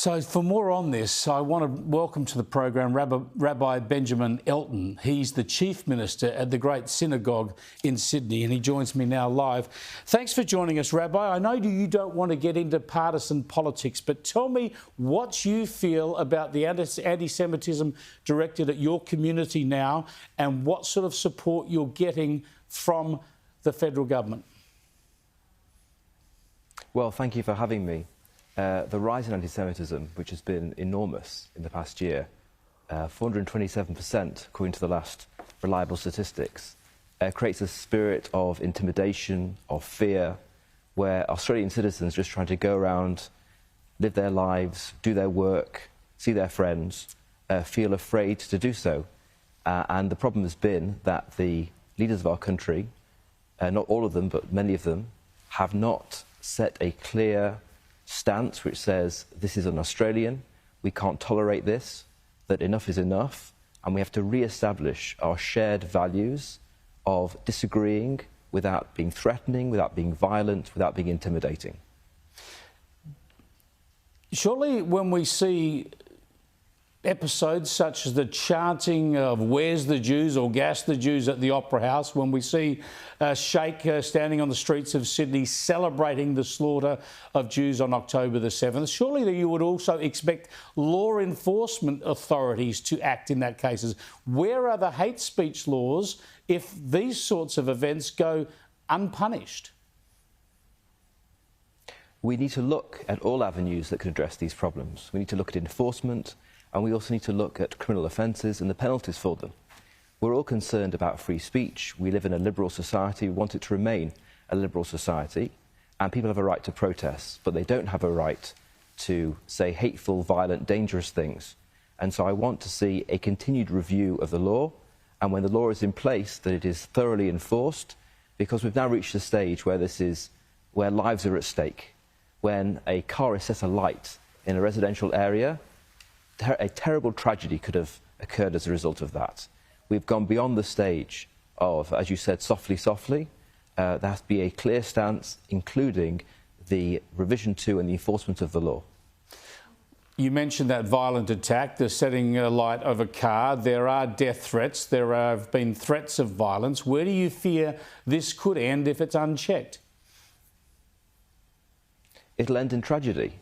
So for more on this, I want to welcome to the program Rabbi Benjamin Elton. He's the Chief Minister at the Great Synagogue in Sydney, and he joins me now live. Thanks for joining us, Rabbi. I know you don't want to get into partisan politics, but tell me what you feel about the anti-Semitism directed at your community now and what sort of support you're getting from the federal government. Well, thank you for having me. The rise in anti-Semitism, which has been enormous in the past year, 427% according to the last reliable statistics, creates a spirit of intimidation, of fear, where Australian citizens just trying to go around, live their lives, do their work, see their friends, feel afraid to do so. And the problem has been that the leaders of our country, not all of them, but many of them, have not set a clear stance which says this is un-Australian, we can't tolerate this, that enough is enough, and we have to re-establish our shared values of disagreeing without being threatening, without being violent, without being intimidating. Surely when we see episodes such as the chanting of "Where's the Jews" or "Gas the Jews" at the Opera House, when we see a sheikh standing on the streets of Sydney celebrating the slaughter of Jews on October the 7th, surely that you would also expect law enforcement authorities to act in that cases. Where are the hate speech laws if these sorts of events go unpunished? We need to look at all avenues that can address these problems. We need to look at enforcement, and we also need to look at criminal offences and the penalties for them. We're all concerned about free speech. We live in a liberal society. We want it to remain a liberal society. And people have a right to protest, but they don't have a right to say hateful, violent, dangerous things. And so I want to see a continued review of the law, and when the law is in place, that it is thoroughly enforced, because we've now reached a stage where where lives are at stake. When a car is set alight in a residential area, a terrible tragedy could have occurred as a result of that. We've gone beyond the stage of, as you said, softly, softly. There has to be a clear stance, including the revision to and the enforcement of the law. You mentioned that violent attack, the setting alight of a car. There are death threats. There have been threats of violence. Where do you fear this could end if it's unchecked? It'll end in tragedy.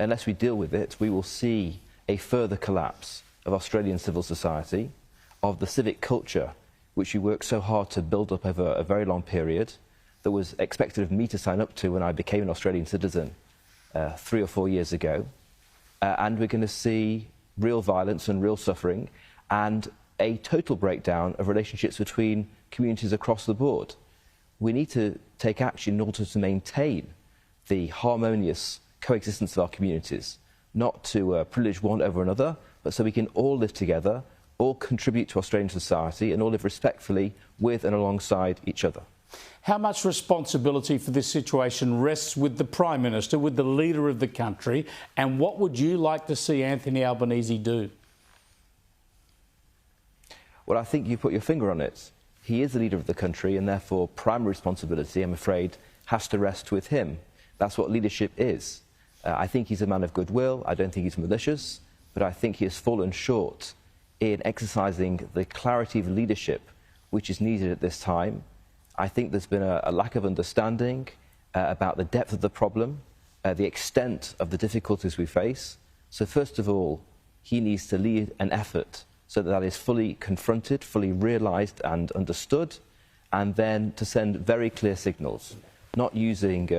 Unless we deal with it, we will see a further collapse of Australian civil society, of the civic culture which we worked so hard to build up over a very long period, that was expected of me to sign up to when I became an Australian citizen 3 or 4 years ago. And we're going to see real violence and real suffering and a total breakdown of relationships between communities across the board. We need to take action in order to maintain the harmonious coexistence of our communities, not to privilege one over another, but so we can all live together, all contribute to Australian society, and all live respectfully with and alongside each other. How much responsibility for this situation rests with the Prime Minister, with the leader of the country, and what would you like to see Anthony Albanese do? Well, I think you put your finger on it. He is the leader of the country, and therefore primary responsibility, I'm afraid, has to rest with him. That's what leadership is. I think he's a man of goodwill. I don't think he's malicious, but I think he has fallen short in exercising the clarity of leadership which is needed at this time. I think there's been a lack of understanding about the depth of the problem, the extent of the difficulties we face. So first of all, he needs to lead an effort so that is fully confronted, fully realised and understood, and then to send very clear signals, not using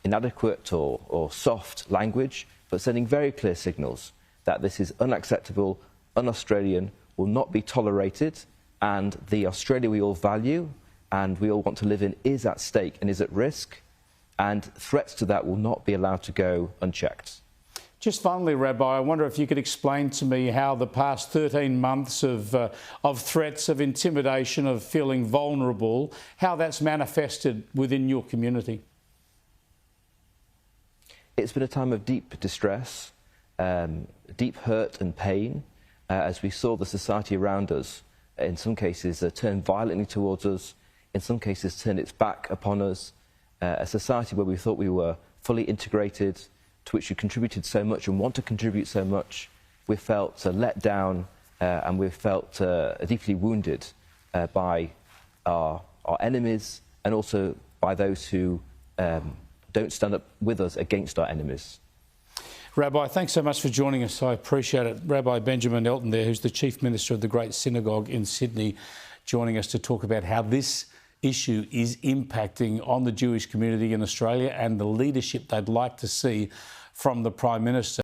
inadequate or soft language, but sending very clear signals that this is unacceptable, un-Australian, will not be tolerated, and the Australia we all value and we all want to live in is at stake and is at risk, and threats to that will not be allowed to go unchecked. Just finally, Rabbi, I wonder if you could explain to me how the past 13 months of threats, of intimidation, of feeling vulnerable, how that's manifested within your community. It's been a time of deep distress, deep hurt and pain, as we saw the society around us, in some cases, turn violently towards us, in some cases turn its back upon us, a society where we thought we were fully integrated, to which you contributed so much and want to contribute so much, we felt let down and we felt deeply wounded by our enemies and also by those who don't stand up with us against our enemies. Rabbi, thanks so much for joining us. I appreciate it. Rabbi Benjamin Elton there, who's the Chief Minister of the Great Synagogue in Sydney, joining us to talk about how this issue is impacting on the Jewish community in Australia and the leadership they'd like to see from the Prime Minister.